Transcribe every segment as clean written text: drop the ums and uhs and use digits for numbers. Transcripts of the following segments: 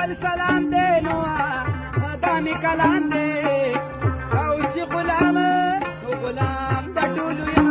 اول سلام دی نو دا مې کلام دی او چې غلام نو غلام د ټولو یم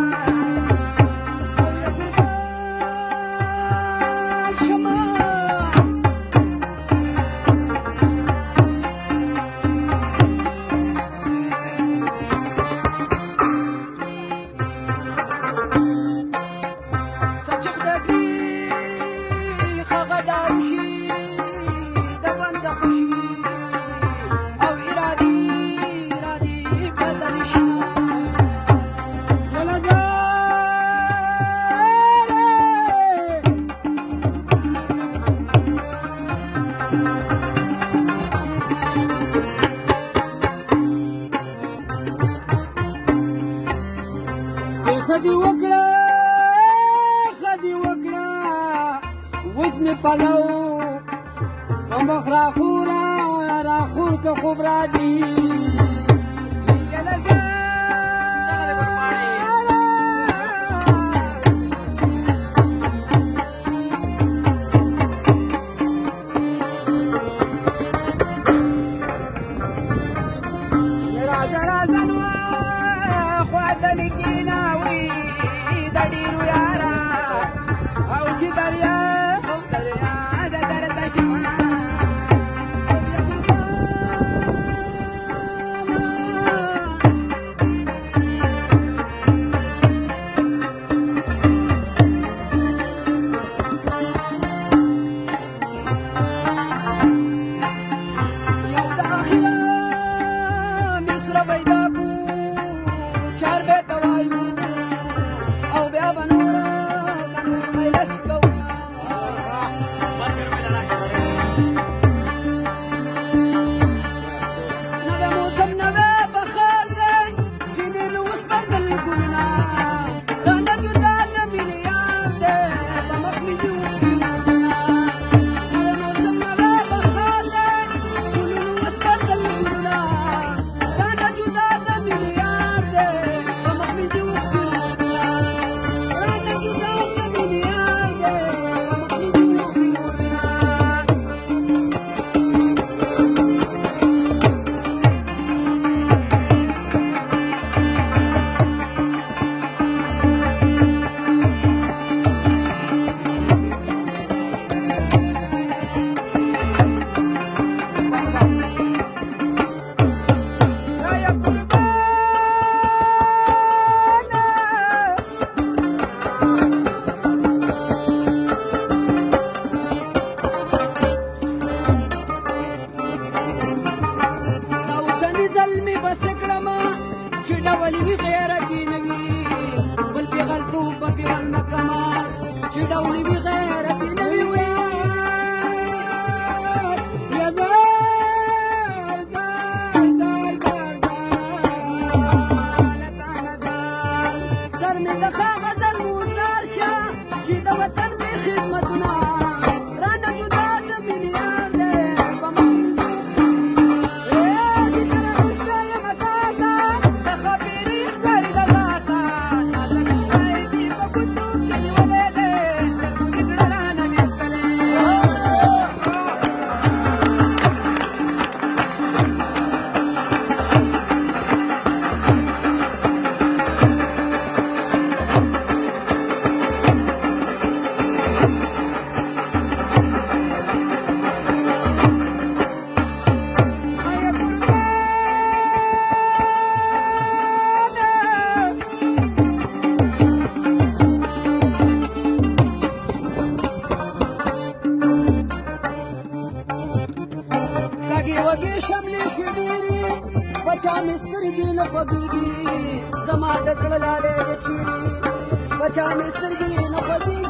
خدي وکړه اوس مې پلو په مخ راخور که خوب راځي راځه نو خوا ته مې کېناوي د ډېرو یاره او چې دریا د درته شمه یو د اخره مصره پیدا کړو چار بیته وایو او بیا به نوره د نور مجلس کوو نوی موسم نوی بخار دی ځینې نو اوس بدل ګلونه رانه جدا د مینې یار دی په مخ مې ځي اوښکې نورونه نوی موسم نوی بخار دی ټولو نو اوس بدل ګلونه رانه جدا د مینې یار دی په مخ مې ځي اوښکې نورونه رانه جدا د مینې یار دی په مخ مې ځي اوښکې نورونه یا قربانه دا اوسني ځل مې بس کړمه چې ډول وي غیرتي نه وي بل پېغلتوب به پې ورنه کړمه چې ډول وي غیرتي نه وي سر مې د ښه غزل گزار شه چې د وطن بې خدمتونه رانه جدا د مینې یار دی په مخ مې ځي اوښکې یم تا ته د خبرې ښکاري د ذاته نازک خدای دې په ګوتو کې نیولی دی سترګو دې زړه رانه ویستلی یا کږې وږې شملې شوې ډېرې په چا مې سترګې نه خوږېږي زما د زړه لاړې دې چیرې په چا مې سترګې نه خوږېږي